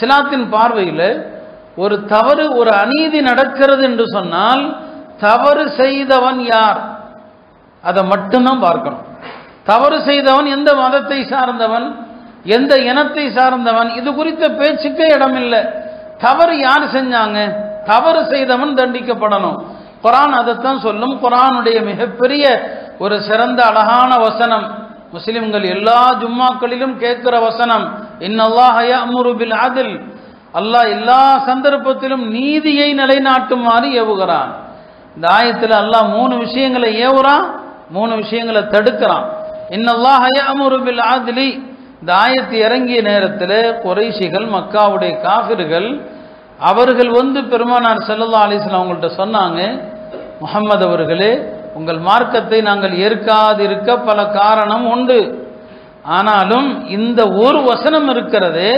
இஸ்லாத்தின் பார்வையில் ஒரு தவறு, ஒரு அநீதி நடக்கிறது என்று சொன்னால் தவறு செய்தவன் யார் அதை மட்டும்தான் பார்க்கணும். தவறு செய்தவன் எந்த மதத்தை சார்ந்தவன், எந்த இனத்தை சார்ந்தவன், இது குறித்த பேச்சுக்கே இடமில்லை. தவறு யார் செஞ்சாங்க, தவறு செய்தவன் தண்டிக்கப்படணும். குர்ஆன் அதைத்தான் சொல்லும். குர்ஆனுடைய மிகப்பெரிய ஒரு சிறந்த அழகான வசனம், முஸ்லிம்கள் எல்லா ஜும்மாக்களிலும் கேட்கிற வசனம், இன்னல்லாஹ யஅமுரு பில் அத்ல், அல்லாஹ் எல்லா சந்தர்ப்பத்திலும் நீதியை நிலைநாட்டுமாறு ஏவுகிறான். இந்த ஆயத்தில் அல்லாஹ் 3 விஷயங்களை ஏவுறான், 3 விஷயங்களை தடுக்கிறான். இன்னல்லாஹ யஅமுரு பில் அத்லி. இந்த ஆயத்து இறங்கிய நேரத்தில் குறைஷிகள், மக்காவுடைய காஃபிர்கள், அவர்கள் பெருமானார் ஸல்லல்லாஹு அலைஹி வஸல்லம் அவங்கள்ட்ட சொன்னாங்க, முஹம்மது அவர்களே, உங்கள் மார்க்கத்தை நாங்கள் ஏற்காதிருக்க பல காரணம் உண்டு. ஆனாலும் இந்த ஒரு வசனம் இருக்கிறது,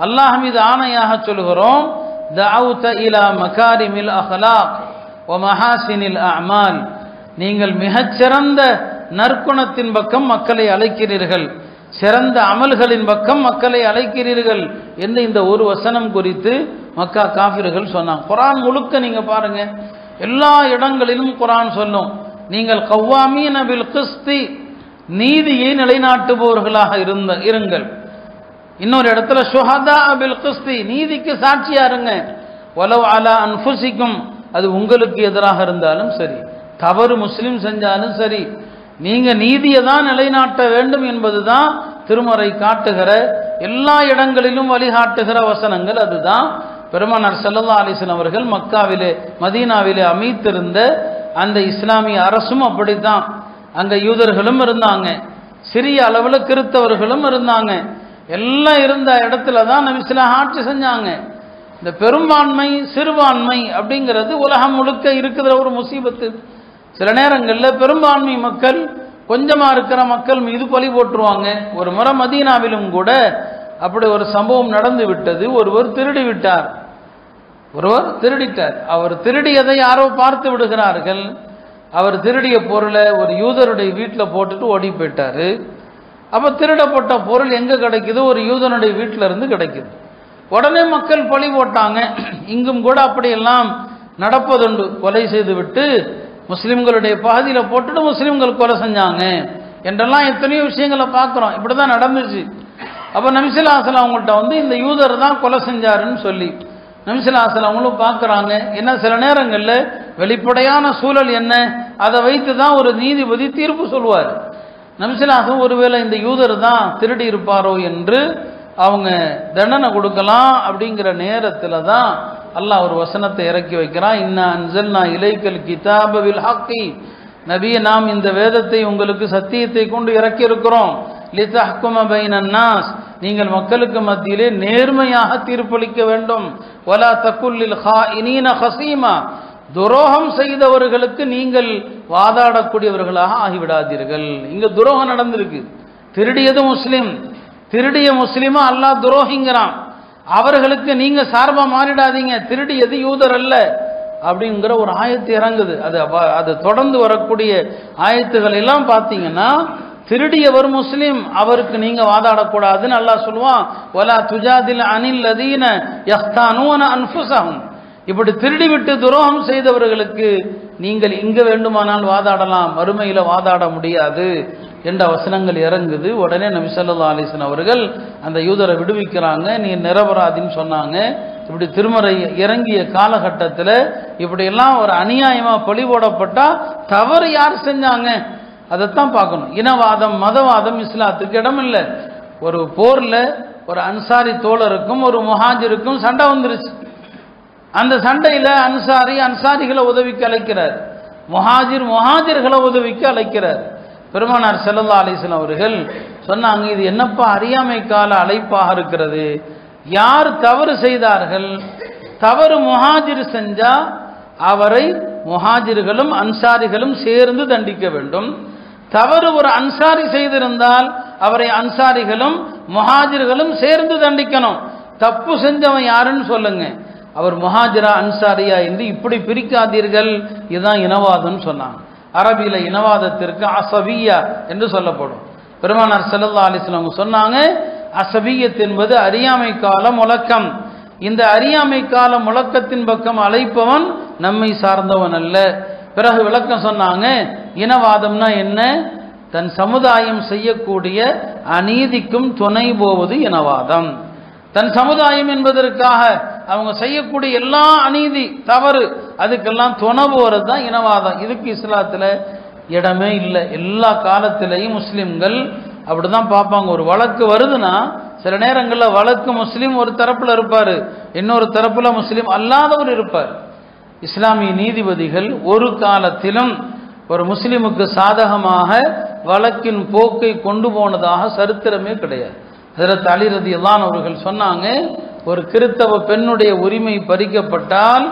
அல்லாஹ் மீது ஆணையாக சொல்கிறோம், தஅவுத இலா மகாரிமில் அஹ்லாக் வ மஹாசினில் அஅமால், நீங்கள் மிகச்சிறந்த நற்குணத்தின் பக்கம் மக்களை அழைக்கிறீர்கள், சிறந்த அமல்களின் பக்கம் மக்களை அழைக்கிறீர்கள் என்று இந்த ஒரு வசனம் குறித்து மக்கா காஃபிர்கள் சொன்னாங்க. குர்ஆன் முழுக்க நீங்க பாருங்க, எல்லா இடங்களிலும் குர்ஆன் சொல்லும், நீங்கள் கவ்வாமீன பில் கிஸ்தி, நீதியை நிலைநாட்டுபவர்களாக இருங்கள். இன்னொரு இடத்துல ஷுஹதா பில் கிஸ்தி, நீதிக்கு சாட்சியா இருங்க. வலவ் அலா அன்ஃபுசிக்கும், அது உங்களுக்கு எதிராக இருந்தாலும் சரி, தவறு முஸ்லிம் செஞ்சாலும் சரி, நீங்க நீதியை தான் நிலைநாட்ட வேண்டும் என்பதுதான் திருமறை காட்டுகிற, எல்லா இடங்களிலும் வழிகாட்டுகிற வசனங்கள். அதுதான் பெருமானார் ஸல்லல்லாஹு அலைஹி வஸல்லம் அவர்கள் மக்காவிலே, மதீனாவிலே அமைத்திருந்த அந்த இஸ்லாமிய அரசும் அப்படித்தான். அங்க யூதர்களும் இருந்தாங்க, சிறிய அளவில் கிறிஸ்தவர்களும் இருந்தாங்க. எல்லாம் இருந்த இடத்துல தான் நபி ஸல்லல்லாஹு ஆட்சி செஞ்சாங்க. இந்த பெரும்பான்மை சிறுபான்மை அப்படிங்கிறது உலகம் முழுக்க இருக்கிற ஒரு முசீபத்து. சில நேரங்களில் பெரும்பான்மை மக்கள் கொஞ்சமா இருக்கிற மக்கள் மீது பழி போட்டுருவாங்க. ஒரு முறை மதீனாவிலும் கூட அப்படி ஒரு சம்பவம் நடந்து விட்டது. ஒருவர் திருடிவிட்டார், அவர் திருடியதை யாரோ பார்த்து விடுகிறார்கள். அவர் திருடிய பொருளை ஒரு யூதருடைய வீட்டில் போட்டுட்டு ஓடி போயிட்டாரு. அப்போ திருடப்பட்ட பொருள் எங்கே கிடைக்குது, ஒரு யூதனுடைய வீட்டில இருந்து கிடைக்குது. உடனே மக்கள் பழி போட்டாங்க. இங்கும் கூட அப்படியெல்லாம் நடப்பதுண்டு. கொலை செய்து விட்டு முஸ்லிம்களுடைய பகுதியில் போட்டுட்டு முஸ்லிம்கள் கொலை செஞ்சாங்க என்றெல்லாம் எத்தனையோ விஷயங்களை பார்க்குறோம். இப்படி தான் நடந்துச்சு. அப்போ நபி ஸல்லல்லாஹு அலைஹி வஸல்லம் அவங்கள்ட்ட இந்த யூதர் தான் கொலை செஞ்சாருன்னு சொல்லி நபி ஸல்லல்லாஹு அலைஹி வஸல்லம் அவங்களும் பார்க்குறாங்க. என்ன, சில நேரங்களில் வெளிப்படையான சூழல் என்ன, அதை வைத்து தான் ஒரு நீதிபதி தீர்ப்பு சொல்வார். நபி ஸல்லல்லாஹு அலைஹி வஸல்லம் ஒருவேளை இந்த யூதர் தான் திருடி இருப்பாரோ என்று அவங்க தண்டனை கொடுக்கலாம். அப்படிங்கிற நேரத்தில் தான் அல்லாஹ் ஒரு வசனத்தை இறக்கி வைக்கிறான். இன்னா அன்ஸல்னா இலைக்கல் கிதாப பில் ஹக்கி, நபியே, நாம் இந்த வேதத்தை உங்களுக்கு சத்தியத்தை கொண்டு இறக்கி இருக்கிறோம். லிதஹ்கும பைனன் நாஸ், நீங்கள் மக்களுக்கு மத்தியிலே நேர்மையாக தீர்ப்பளிக்க வேண்டும். வலா தகுல் லில் ஹாயினீன ஹஸீமா, துரோகம் செய்தவர்களுக்கு நீங்கள் வாதாடக்கூடியவர்களாக ஆகிவிடாதீர்கள். இங்க துரோகம் நடந்திருக்கு. திருடியது முஸ்லிம், திருடிய முஸ்லிமா அல்லாஹ் துரோகிங்கிறான். அவர்களுக்கு நீங்க சார்பா மாறிடாதீங்க, திருடியது யூதர் அல்ல அப்படிங்கிற ஒரு ஆயத்து இறங்குது. அது தொடர்ந்து வரக்கூடிய ஆயத்துகள் எல்லாம் பார்த்தீங்கன்னா, திருடியவர் முஸ்லிம், அவருக்கு நீங்க வாதாடக்கூடாதுன்னு அல்லாஹ் சொல்லுவான். வலா துஜாதில் அனில் லதீன யஹ்தானூன அன்ஃபுஸஹும், இப்படி திருடி விட்டு துரோகம் செய்தவர்களுக்கு நீங்கள் இங்க வேண்டுமானால் வாதாடலாம், மறுமையில வாதாட முடியாது என்ற வசனங்கள் இறங்குது. உடனே நபி ஸல்லல்லாஹு அலைஹி வஸல்லம் அவர்கள் அந்த யூதரை விடுவிக்கிறாங்க. நீ நிரபராதின்னு சொன்னாங்க. இப்படி திருமறை இறங்கிய காலகட்டத்தில் இப்படியெல்லாம் ஒரு அநியாயமா பழி போடப்பட்டா தவறு யார் செஞ்சாங்க அதைத்தான் பார்க்கணும். இனவாதம், மதவாதம் இஸ்லாத்துக்கு இடம் இல்லை. ஒரு போர்ல ஒரு அன்சாரி தோழருக்கும் ஒரு முஹாஜிருக்கும் சண்டை வந்துருச்சு. அந்த சண்டையில அன்சாரிகளை உதவிக்கு அழைக்கிறார், முஹாஜிர்களை உதவிக்கு அழைக்கிறார். பெருமானார் ஸல்லல்லாஹு அலைஹி வஸல்லம் அவர்கள் சொன்னாங்க, இது என்னப்பா அறியாமை கால அழைப்பாக இருக்கிறது. யார் தவறு செய்தார்கள், தவறு முஹாஜிர் செஞ்சா அவரை முஹாஜிர்களும் அன்சாரிகளும் சேர்ந்து தண்டிக்க வேண்டும். தவறு ஒரு அன்சாரி செய்திருந்தால் அவரை அன்சாரிகளும் முஹாஜிர்களும் சேர்ந்து தண்டிக்கணும். தப்பு செஞ்சவன் யாருன்னு சொல்லுங்க, அவர் முஹாஜிரா அன்சாரியா என்று இப்படி பிரிக்காதீர்கள். இதுதான் இனவாதம் சொன்னாங்க. அரபியில இனவாதத்திற்கு அசபியா என்று சொல்லப்படும். பெருமானார் ஸல்லல்லாஹு அலைஹி வஸல்லம் சொன்னாங்க, அசபியத் என்பது அறியாமை கால முழக்கம். இந்த அறியாமை கால முழக்கத்தின் பக்கம் அழைப்பவன் நம்மை சார்ந்தவன் அல்ல. பிறகு விளக்கம் சொன்னாங்க, இனவாதம்னா என்ன? தன் சமுதாயம் செய்யக்கூடிய அநீதிக்கும் துணை போவது இனவாதம். தன் சமுதாயம் என்பதற்காக அவங்க செய்யக்கூடிய எல்லா அநீதி தவறு அதுக்கெல்லாம் துணை போறது தான் இனவாதம். இதுக்கு இஸ்லாத்தில் இடமே இல்லை. எல்லா காலத்திலையும் முஸ்லிம்கள் அப்படிதான் பார்ப்பாங்க. ஒரு வழக்கு வருதுன்னா சில நேரங்களில் வழக்கு முஸ்லீம் ஒரு தரப்புல இருப்பார், இன்னொரு தரப்புல முஸ்லீம் அல்லாதவர் இருப்பார். இஸ்லாமிய நீதிபதிகள் ஒரு காலத்திலும் ஒரு முஸ்லிமுக்கு சாதகமாக வழக்கின் போக்கை கொண்டு போனதாக சரித்திரமே கிடையாது. ஹஜ்ரத் அலி ரலியல்லாஹு அன்ஹு அவர்கள் சொன்னாங்க, ஒரு கிறிஸ்தவ பெண்ணுடைய உரிமை பறிக்கப்பட்டால்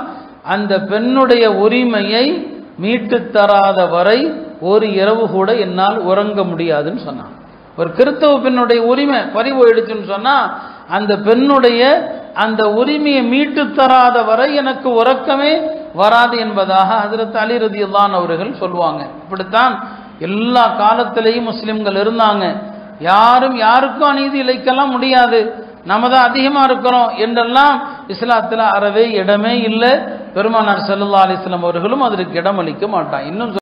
அந்த பெண்ணுடைய உரிமையை மீட்டு தராத வரை ஒரு இரவு கூட என்னால் உறங்க முடியாதுன்னு சொன்னாங்க. ஒரு கிறிஸ்தவ பெண்ணுடைய உரிமை பறிபோயிடுச்சுன்னு சொன்னா அந்த பெண்ணுடைய அந்த உரிமையை மீட்டு தராத வரை எனக்கு உறக்கமே வராது என்பதாக ஹஜ்ரத் அலி ரலியல்லாஹு அன்ஹு அவர்கள் சொல்லுவாங்க. இப்படித்தான் எல்லா காலத்திலேயும் முஸ்லிம்கள் இருந்தாங்க. யாரும் யாருக்கும் அநீதி இழைக்கலாம் முடியாது, நம்ம தான் அதிகமாக இருக்கிறோம் என்றெல்லாம் இஸ்லாத்தில் அறவே இடமே இல்லை. பெருமானார் ஸல்லல்லாஹு அலைஹி வஸல்லம் அவர்களும் அதற்கு இடமளிக்க மாட்டாங்க. இன்னும்